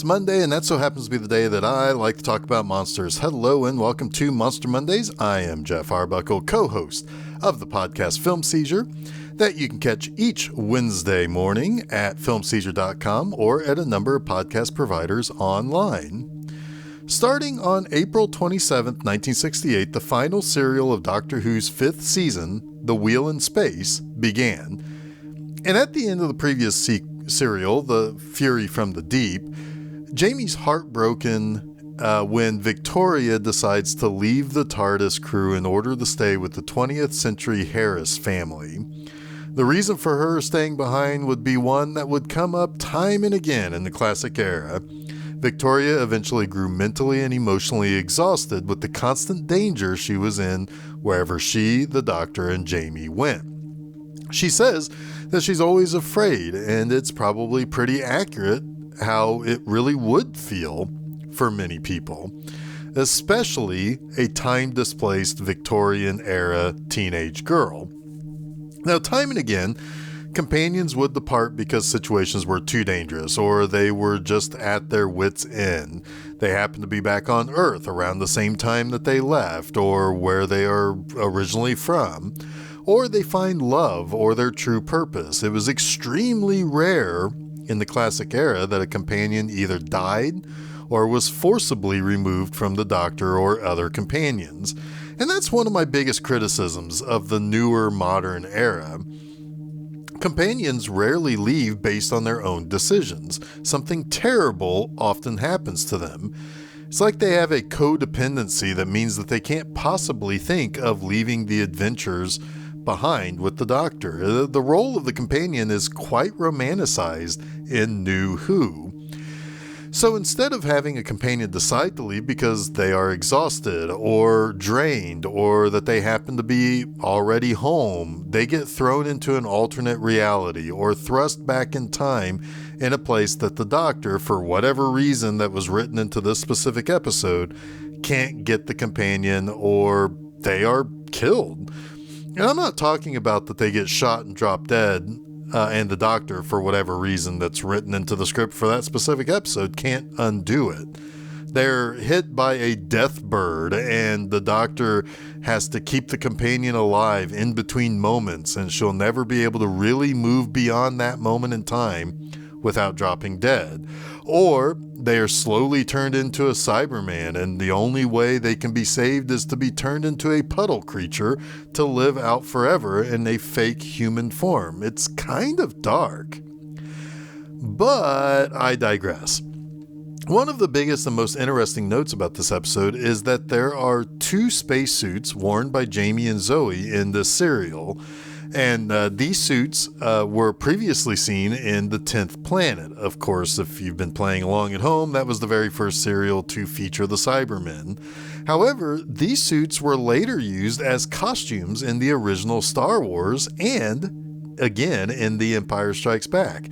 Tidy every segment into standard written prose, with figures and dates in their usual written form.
Monday, and that so happens to be the day that I like to talk about monsters. Hello and welcome to Monster Mondays. I am Geoff Arbuckle, co-host of the podcast Film Seizure, that you can catch each Wednesday morning at filmseizure.com or at a number of podcast providers online. Starting on April 27th, 1968, the final serial of Doctor Who's fifth season, The Wheel in Space, began. And at the end of the previous serial, The Fury from the Deep, Jamie's heartbroken when Victoria decides to leave the TARDIS crew in order to stay with the 20th century Harris family. The reason for her staying behind would be one that would come up time and again in the classic era. Victoria eventually grew mentally and emotionally exhausted with the constant danger she was in wherever she, the Doctor, and Jamie went. She says that she's always afraid, and it's probably pretty accurate how it really would feel for many people, especially a time-displaced Victorian-era teenage girl. Now, time and again, companions would depart because situations were too dangerous, or they were just at their wits' end. They happened to be back on Earth around the same time that they left, or where they are originally from, or they find love or their true purpose. It was extremely rare in the classic era that a companion either died or was forcibly removed from the Doctor or other companions. And that's one of my biggest criticisms of the newer modern era. Companions rarely leave based on their own decisions. Something terrible often happens to them. It's like they have a codependency that means that they can't possibly think of leaving the adventures behind with the Doctor. The role of the companion is quite romanticized in New Who. So instead of having a companion decide to leave because they are exhausted or drained or that they happen to be already home, they get thrown into an alternate reality or thrust back in time in a place that the Doctor, for whatever reason that was written into this specific episode, can't get the companion, or they are killed. And I'm not talking about that they get shot and drop dead, and the Doctor, for whatever reason that's written into the script for that specific episode, can't undo it. They're hit by a death bird, and the Doctor has to keep the companion alive in between moments, and she'll never be able to really move beyond that moment in time without dropping dead. Or they are slowly turned into a Cyberman, and the only way they can be saved is to be turned into a puddle creature to live out forever in a fake human form. It's kind of dark. But I digress. One of the biggest and most interesting notes about this episode is that there are two spacesuits worn by Jamie and Zoe in this serial. And these suits were previously seen in The 10th Planet. Of course, if you've been playing along at home, that was the very first serial to feature the Cybermen. However, these suits were later used as costumes in the original Star Wars and, again, in The Empire Strikes Back.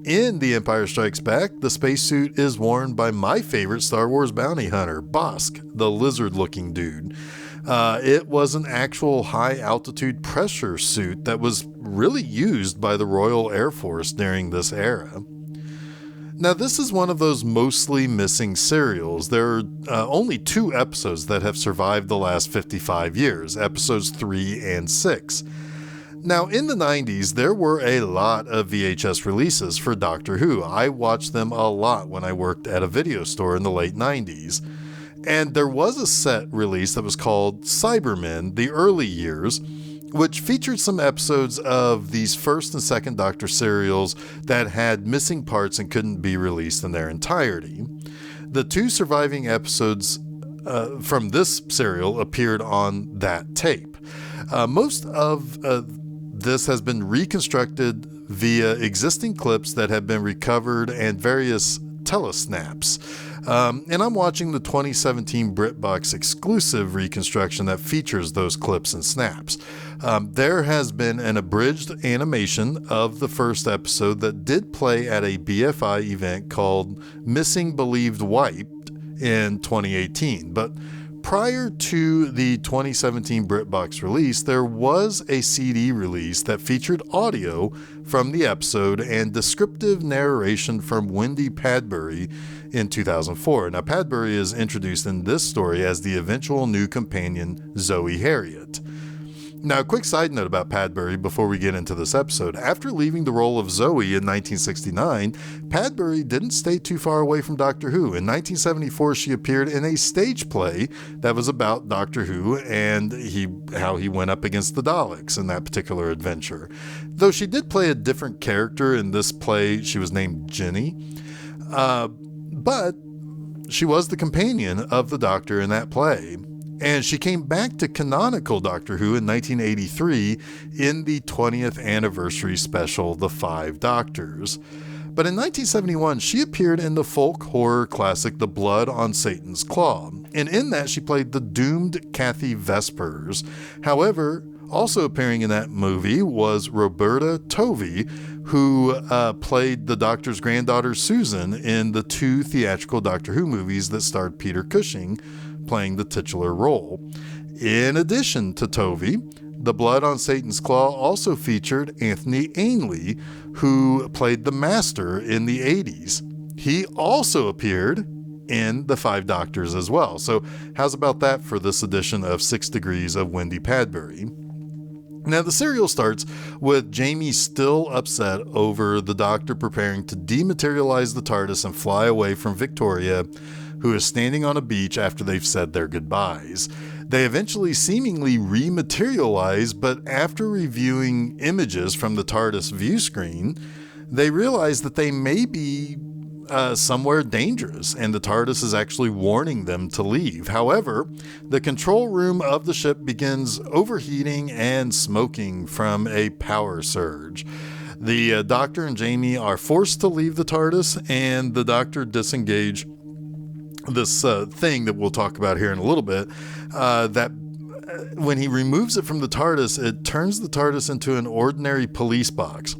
In The Empire Strikes Back, the spacesuit is worn by my favorite Star Wars bounty hunter, Bosk, the lizard-looking dude. It was an actual high-altitude pressure suit that was really used by the Royal Air Force during this era. Now, this is one of those mostly missing serials. There are only 2 episodes that have survived the last 55 years, episodes 3 and 6. Now, in the 90s, there were a lot of VHS releases for Doctor Who. I watched them a lot when I worked at a video store in the late 90s. And there was a set release that was called Cybermen, the early years, which featured some episodes of these first and second Doctor serials that had missing parts and couldn't be released in their entirety. The 2 surviving episodes from this serial appeared on that tape. Most of this has been reconstructed via existing clips that have been recovered and various telesnaps. And I'm watching the 2017 BritBox exclusive reconstruction that features those clips and snaps. There has been an abridged animation of the first episode that did play at a BFI event called Missing Believed Wiped in 2018, but prior to the 2017 BritBox release, there was a CD release that featured audio from the episode and descriptive narration from Wendy Padbury in 2004. Now, Padbury is introduced in this story as the eventual new companion, Zoe Harriet. Now, a quick side note about Padbury before we get into this episode. After leaving the role of Zoe in 1969, Padbury didn't stay too far away from Doctor Who. In 1974, she appeared in a stage play that was about Doctor Who and how he went up against the Daleks in that particular adventure. Though she did play a different character in this play, she was named Jenny. But she was the companion of the Doctor in that play. And she came back to canonical Doctor Who in 1983 in the 20th anniversary special, The Five Doctors. But in 1971, she appeared in the folk horror classic, The Blood on Satan's Claw. And in that, she played the doomed Kathy Vespers. However, also appearing in that movie was Roberta Tovey, who played the Doctor's granddaughter Susan in the 2 theatrical Doctor Who movies that starred Peter Cushing playing the titular role. In addition to Tovey, The Blood on Satan's Claw also featured Anthony Ainley, who played the Master in the 80s. He also appeared in The Five Doctors as well. So how's about that for this edition of 6 Degrees of Wendy Padbury? Now, the serial starts with Jamie still upset over the Doctor preparing to dematerialize the TARDIS and fly away from Victoria, who is standing on a beach after they've said their goodbyes. They eventually seemingly rematerialize, but after reviewing images from the TARDIS view screen, they realize that they may be somewhere dangerous, and the TARDIS is actually warning them to leave. However, the control room of the ship begins overheating and smoking from a power surge. The Doctor and Jamie are forced to leave the TARDIS, and the Doctor disengage this thing that we'll talk about here in a little bit, that when he removes it from the TARDIS, it turns the TARDIS into an ordinary police box.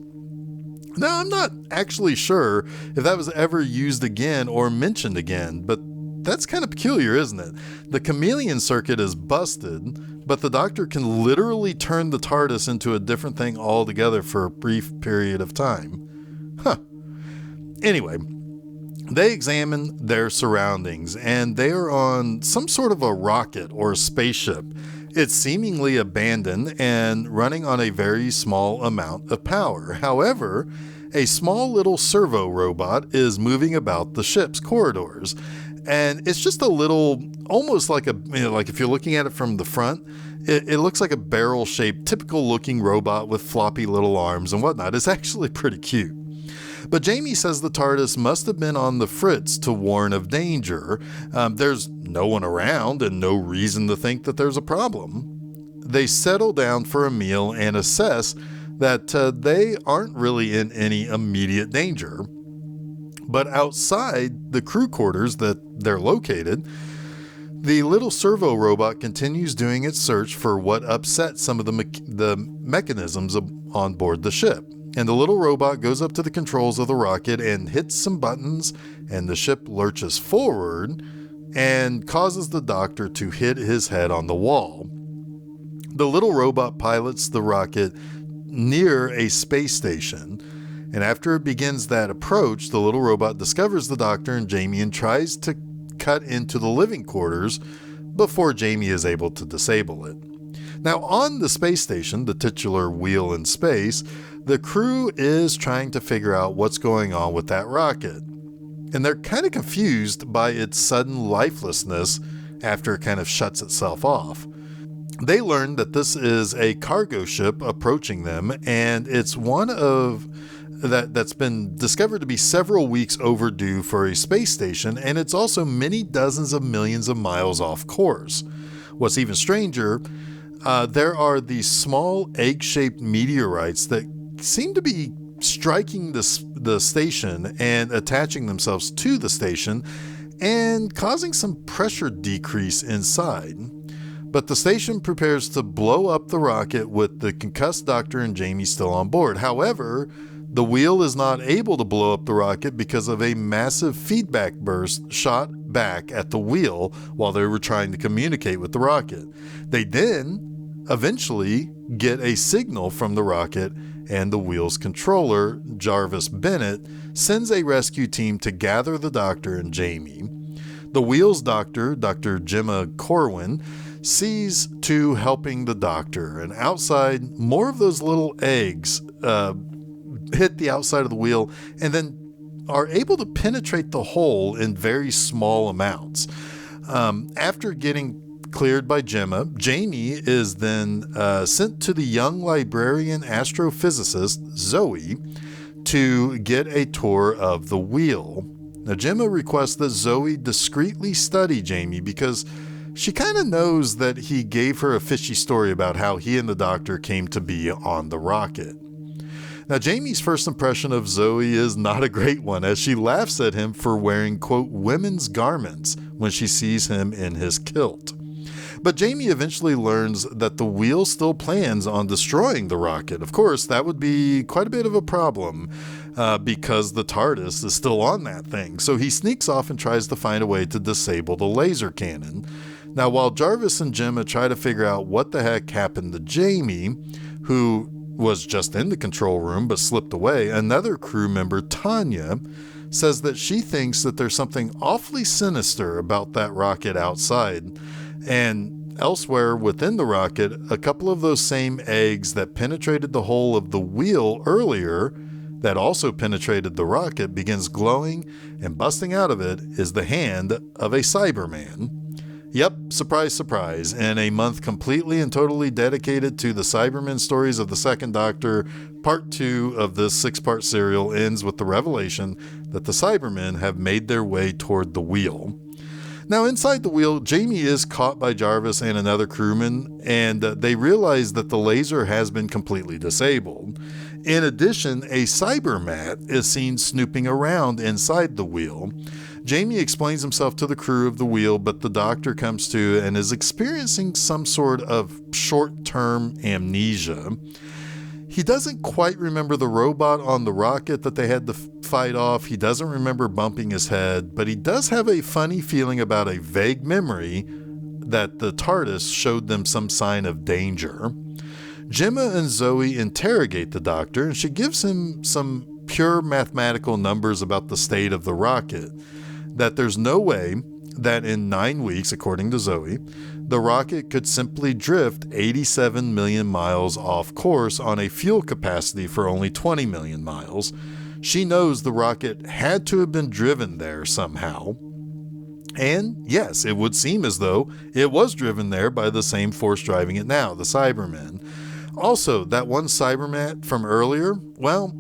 Now, I'm not actually sure if that was ever used again or mentioned again, but that's kind of peculiar, isn't it? The chameleon circuit is busted, but the Doctor can literally turn the TARDIS into a different thing altogether for a brief period of time. Anyway, they examine their surroundings, and they are on some sort of a rocket or a spaceship. It's seemingly abandoned and running on a very small amount of power. However, a small little servo robot is moving about the ship's corridors, and it's just a little, almost like like if you're looking at it from the front, it looks like a barrel-shaped, typical-looking robot with floppy little arms and whatnot. It's actually pretty cute. But Jamie says the TARDIS must have been on the fritz to warn of danger. There's no one around and no reason to think that there's a problem. They settle down for a meal and assess that they aren't really in any immediate danger. But outside the crew quarters that they're located, the little servo robot continues doing its search for what upset some of the mechanisms on board the ship. And the little robot goes up to the controls of the rocket and hits some buttons, and the ship lurches forward and causes the Doctor to hit his head on the wall. The little robot pilots the rocket near a space station, and after it begins that approach, the little robot discovers the Doctor and Jamie and tries to cut into the living quarters before Jamie is able to disable it. Now, on the space station, the titular wheel in space, the crew is trying to figure out what's going on with that rocket. And they're kind of confused by its sudden lifelessness after it kind of shuts itself off. They learn that this is a cargo ship approaching them, and it's one of that's been discovered to be several weeks overdue for a space station, and it's also many dozens of millions of miles off course. What's even stranger, there are these small egg-shaped meteorites that seem to be striking the station and attaching themselves to the station and causing some pressure decrease inside. But the station prepares to blow up the rocket with the concussed Doctor and Jamie still on board. However, the wheel is not able to blow up the rocket because of a massive feedback burst shot back at the wheel while they were trying to communicate with the rocket. They then eventually get a signal from the rocket, and the wheel's controller, Jarvis Bennett, sends a rescue team to gather the Doctor and Jamie. The wheel's doctor, Dr. Gemma Corwin, sees to helping the Doctor, and outside, more of those little eggs hit the outside of the wheel and then are able to penetrate the hole in very small amounts. After getting cleared by Gemma, Jamie is then sent to the young librarian astrophysicist, Zoe, to get a tour of the wheel. Now, Gemma requests that Zoe discreetly study Jamie because she kind of knows that he gave her a fishy story about how he and the Doctor came to be on the rocket. Now, Jamie's first impression of Zoe is not a great one, as she laughs at him for wearing, quote, women's garments when she sees him in his kilt. But Jamie eventually learns that the wheel still plans on destroying the rocket. Of course, that would be quite a bit of a problem because the TARDIS is still on that thing. So he sneaks off and tries to find a way to disable the laser cannon. Now, while Jarvis and Gemma try to figure out what the heck happened to Jamie, who was just in the control room but slipped away, another crew member, Tanya, says that she thinks that there's something awfully sinister about that rocket outside. And elsewhere within the rocket, a couple of those same eggs that penetrated the hole of the wheel earlier, that also penetrated the rocket, begins glowing, and busting out of it is the hand of a Cyberman. Yep, surprise, surprise. And a month completely and totally dedicated to the Cybermen stories of the Second Doctor, part 2 of this 6-part serial ends with the revelation that the Cybermen have made their way toward the wheel. Now, inside the wheel, Jamie is caught by Jarvis and another crewman, and they realize that the laser has been completely disabled. In addition, a cybermat is seen snooping around inside the wheel. Jamie explains himself to the crew of the wheel, but the Doctor comes to and is experiencing some sort of short-term amnesia. He doesn't quite remember the robot on the rocket that they had to fight off. He doesn't remember bumping his head, but he does have a funny feeling about a vague memory that the TARDIS showed them some sign of danger. Gemma and Zoe interrogate the Doctor, and she gives him some pure mathematical numbers about the state of the rocket, that there's no way that in 9 weeks, according to Zoe, the rocket could simply drift 87 million miles off course on a fuel capacity for only 20 million miles. She knows the rocket had to have been driven there somehow. And yes, it would seem as though it was driven there by the same force driving it now, the Cybermen. Also, that one Cyberman from earlier, well,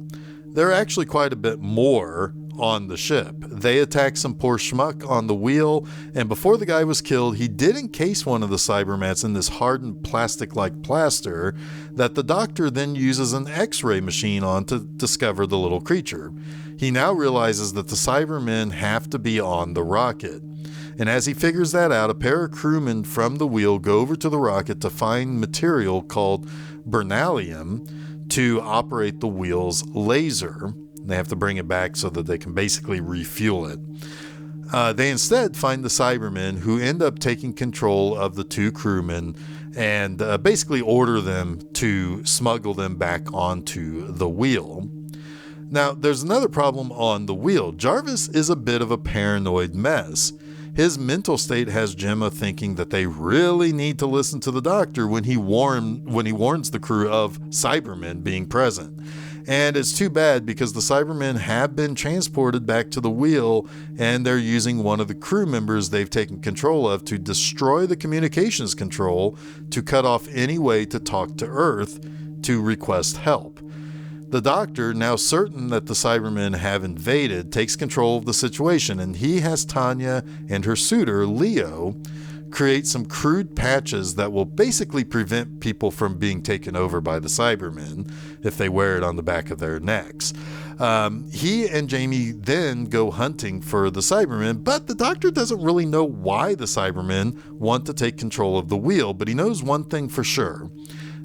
there are actually quite a bit more on the ship. They attacked some poor schmuck on the wheel, and before the guy was killed, he did encase one of the Cybermats in this hardened plastic-like plaster that the Doctor then uses an X-ray machine on to discover the little creature. He now realizes that the Cybermen have to be on the rocket. And as he figures that out, a pair of crewmen from the wheel go over to the rocket to find material called beryllium to operate the wheel's laser. They have to bring it back so that they can basically refuel it. They instead find the Cybermen, who end up taking control of the two crewmen and basically order them to smuggle them back onto the wheel. Now, there's another problem on the wheel. Jarvis is a bit of a paranoid mess. His mental state has Gemma thinking that they really need to listen to the Doctor when he warns the crew of Cybermen being present. And it's too bad because the Cybermen have been transported back to the wheel, and they're using one of the crew members they've taken control of to destroy the communications control to cut off any way to talk to Earth to request help. The Doctor, now certain that the Cybermen have invaded, takes control of the situation, and he has Tanya and her suitor, Leo, create some crude patches that will basically prevent people from being taken over by the Cybermen if they wear it on the back of their necks. He and Jamie then go hunting for the Cybermen, but the Doctor doesn't really know why the Cybermen want to take control of the wheel, but he knows one thing for sure.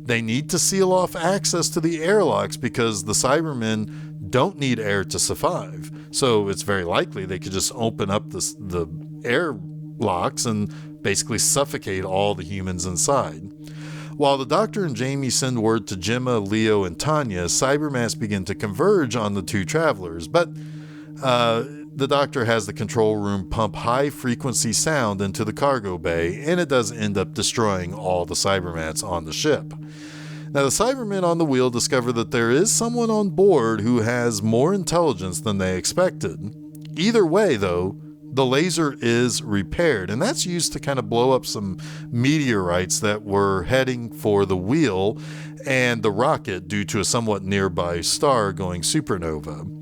They need to seal off access to the airlocks because the Cybermen don't need air to survive. So it's very likely they could just open up the airlocks and basically suffocate all the humans inside. While the Doctor and Jamie send word to Gemma, Leo, and Tanya, Cybermats begin to converge on the two travelers, but the Doctor has the control room pump high-frequency sound into the cargo bay, and it does end up destroying all the Cybermats on the ship. Now, the Cybermen on the wheel discover that there is someone on board who has more intelligence than they expected. Either way, though, the laser is repaired, and that's used to kind of blow up some meteorites that were heading for the wheel and the rocket due to a somewhat nearby star going supernova.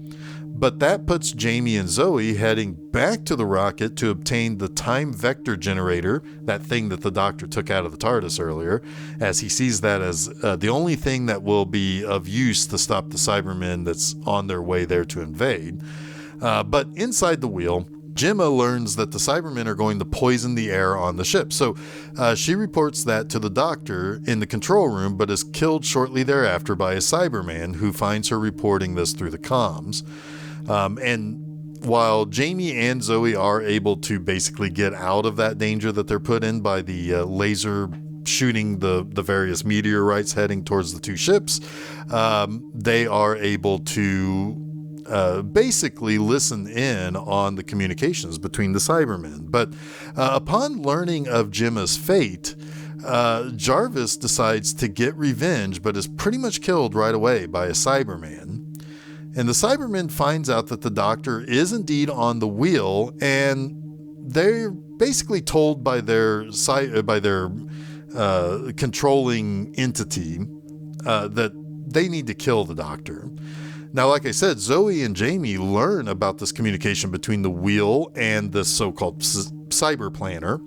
But that puts Jamie and Zoe heading back to the rocket to obtain the time vector generator, that thing that the Doctor took out of the TARDIS earlier, as he sees that as the only thing that will be of use to stop the Cybermen that's on their way there to invade. But inside the wheel, Gemma learns that the Cybermen are going to poison the air on the ship. So she reports that to the Doctor in the control room, but is killed shortly thereafter by a Cyberman who finds her reporting this through the comms. And while Jamie and Zoe are able to basically get out of that danger that they're put in by the laser shooting the various meteorites heading towards the two ships, they are able to basically listen in on the communications between the Cybermen. But upon learning of Gemma's fate, Jarvis decides to get revenge, but is pretty much killed right away by a Cyberman. And the Cyberman finds out that the Doctor is indeed on the wheel, and they're basically told by their controlling entity that they need to kill the Doctor. Now, like I said, Zoe and Jamie learn about this communication between the wheel and the so-called cyber planner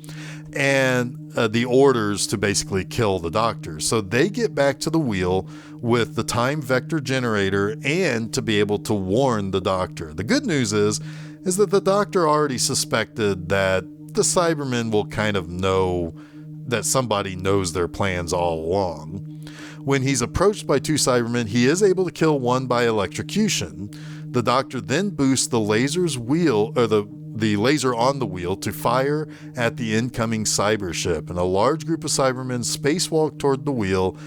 and the orders to basically kill the Doctor. So they get back to the wheel with the time vector generator and to be able to warn the Doctor. The good news is that the Doctor already suspected that the Cybermen will kind of know that somebody knows their plans all along. When he's approached by two Cybermen, he is able to kill one by electrocution. The Doctor then boosts the laser's wheel, or the laser on the wheel, to fire at the incoming cyber ship, and a large group of Cybermen spacewalk toward the wheel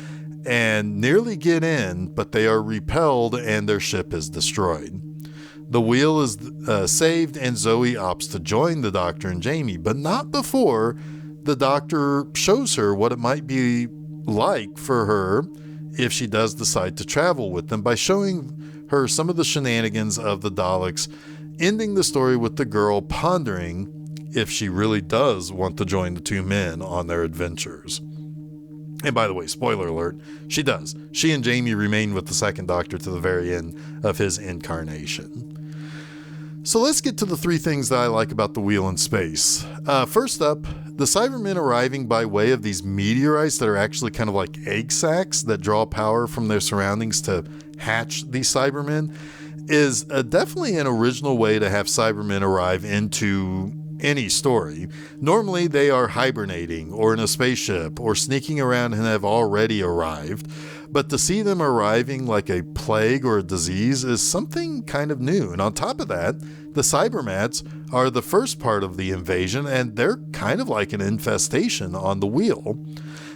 and nearly get in, but they are repelled and their ship is destroyed. The wheel is saved, and Zoe opts to join the Doctor and Jamie, but not before the Doctor shows her what it might be like for her if she does decide to travel with them by showing her some of the shenanigans of the Daleks, ending the story with the girl pondering if she really does want to join the two men on their adventures. And by the way, spoiler alert, she does. She and Jamie remain with the Second Doctor to the very end of his incarnation. So let's get to the three things that I like about the wheel in space. First up, the Cybermen arriving by way of these meteorites that are actually kind of like egg sacs that draw power from their surroundings to hatch these Cybermen is definitely an original way to have Cybermen arrive into any story. Normally they are hibernating or in a spaceship or sneaking around and have already arrived. But to see them arriving like a plague or a disease is something kind of new. And on top of that, the Cybermats are the first part of the invasion, and they're kind of like an infestation on the wheel.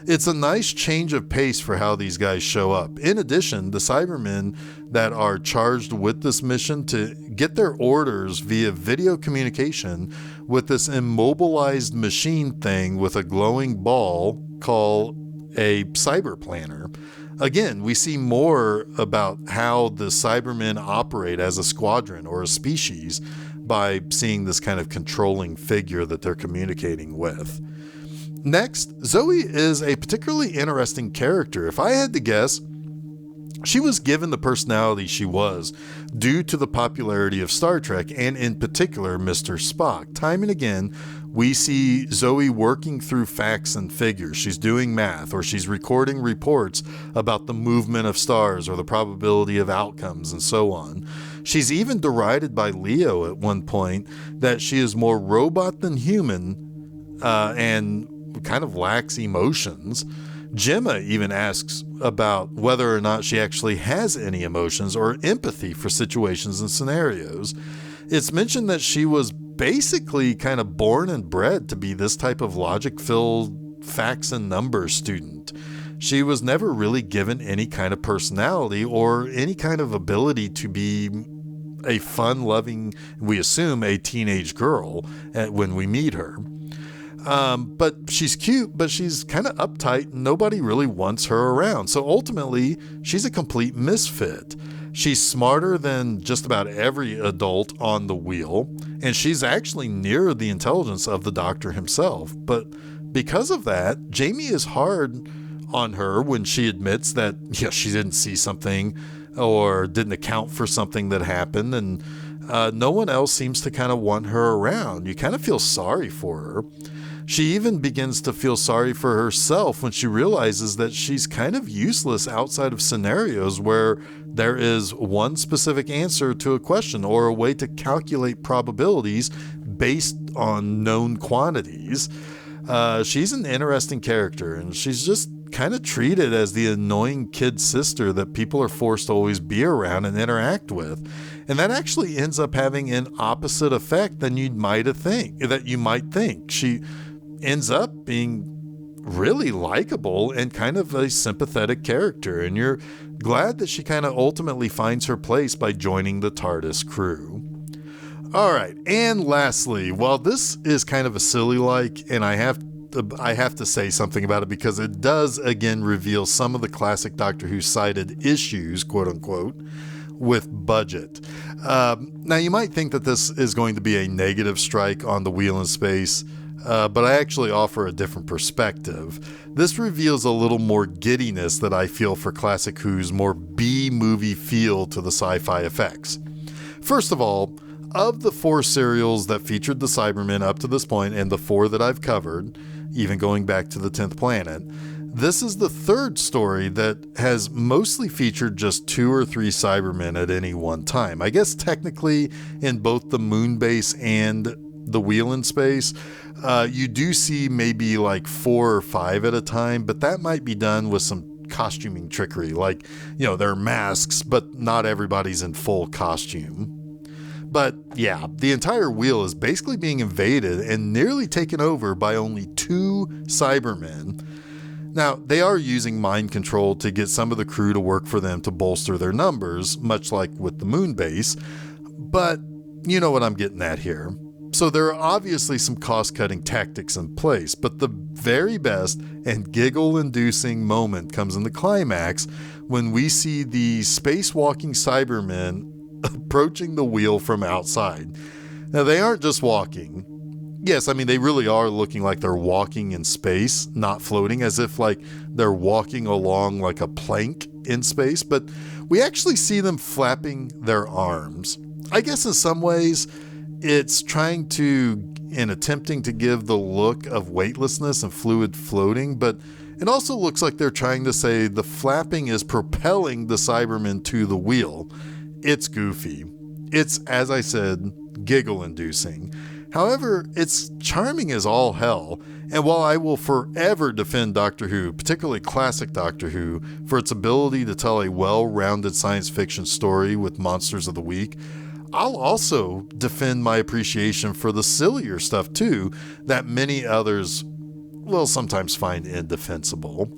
It's a nice change of pace for how these guys show up. In addition, the Cybermen that are charged with this mission to get their orders via video communication with this immobilized machine thing with a glowing ball called a cyber planner. Again, we see more about how the Cybermen operate as a squadron or a species by seeing this kind of controlling figure that they're communicating with. Next, Zoe is a particularly interesting character. If I had to guess, she was given the personality she was due to the popularity of Star Trek and in particular Mr. Spock. Time and again, we see Zoe working through facts and figures. She's doing math, or she's recording reports about the movement of stars or the probability of outcomes and so on. She's even derided by Leo at one point that she is more robot than human and kind of lacks emotions. Gemma even asks about whether or not she actually has any emotions or empathy for situations and scenarios. It's mentioned that she was basically kind of born and bred to be this type of logic-filled facts and numbers student. She was never really given any kind of personality or any kind of ability to be a fun-loving, we assume, a teenage girl when we meet her. But she's cute, but she's kind of uptight and nobody really wants her around. So ultimately, she's a complete misfit. She's smarter than just about every adult on the wheel, and she's actually near the intelligence of the Doctor himself. But because of that, Jamie is hard on her when she admits that she didn't see something or didn't account for something that happened, and no one else seems to kind of want her around. You kind of feel sorry for her. She even begins to feel sorry for herself when she realizes that she's kind of useless outside of scenarios where there is one specific answer to a question or a way to calculate probabilities based on known quantities. She's an interesting character, and she's just kind of treated as the annoying kid sister that people are forced to always be around and interact with. And that actually ends up having an opposite effect than you might think. She ends up being really likable and kind of a sympathetic character, and you're glad that she kind of ultimately finds her place by joining the TARDIS crew. All right, and lastly, while this is kind of a silly and I have to say something about it because it does again reveal some of the classic Doctor Who cited issues, quote unquote, with budget. Now you might think that this is going to be a negative strike on the Wheel in Space, but I actually offer a different perspective. This reveals a little more giddiness that I feel for Classic Who's more B-movie feel to the sci-fi effects. First of all, of the 4 serials that featured the Cybermen up to this point, and the 4 that I've covered, even going back to the 10th Planet, this is the 3rd story that has mostly featured just 2 or 3 Cybermen at any one time. I guess technically in both the Moonbase and the Wheel in Space, you do see maybe like 4 or 5 at a time, but that might be done with some costuming trickery. Like, there are masks, but not everybody's in full costume. But yeah, the entire wheel is basically being invaded and nearly taken over by only 2 Cybermen. Now, they are using mind control to get some of the crew to work for them to bolster their numbers, much like with the Moonbase, but you know what I'm getting at here. So there are obviously some cost-cutting tactics in place, but the very best and giggle-inducing moment comes in the climax when we see the spacewalking Cybermen approaching the wheel from outside. Now, they aren't just walking. Yes, they really are looking like they're walking in space, not floating, as if like they're walking along like a plank in space, but we actually see them flapping their arms. I guess in some ways, it's trying to and attempting to give the look of weightlessness and fluid floating, but it also looks like they're trying to say the flapping is propelling the Cybermen to the wheel. It's goofy. It's, as I said, giggle-inducing. However, it's charming as all hell, and while I will forever defend Doctor Who, particularly classic Doctor Who, for its ability to tell a well-rounded science fiction story with Monsters of the Week, I'll also defend my appreciation for the sillier stuff too, that many others will sometimes find indefensible.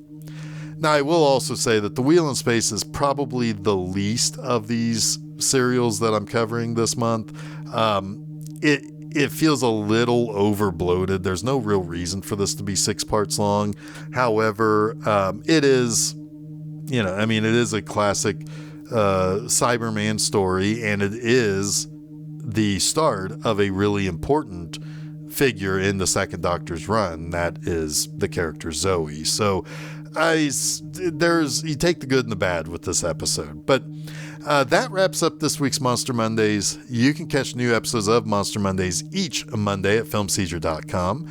Now, I will also say that The Wheel in Space is probably the least of these serials that I'm covering this month. It feels a little over-bloated. There's no real reason for this to be 6 parts long. However, it is, it is a classic Cyberman story, and it is the start of a really important figure in the Second Doctor's run. That is the character Zoe. So you take the good and the bad with this episode. But that wraps up this week's Monster Mondays. You can catch new episodes of Monster Mondays each Monday at filmseizure.com.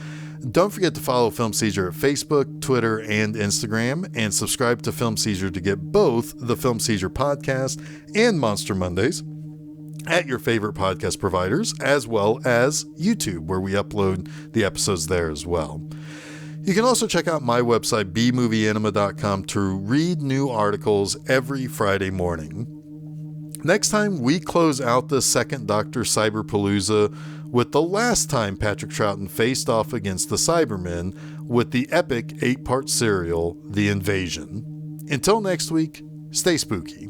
Don't forget to follow Film Seizure at Facebook, Twitter, and Instagram, and subscribe to Film Seizure to get both the Film Seizure Podcast and Monster Mondays at your favorite podcast providers, as well as YouTube, where we upload the episodes there as well. You can also check out my website, bmovieanima.com, to read new articles every Friday morning. Next time, we close out the Second Doctor Cyberpalooza with the last time Patrick Troughton faced off against the Cybermen with the epic 8-part serial, The Invasion. Until next week, stay spooky.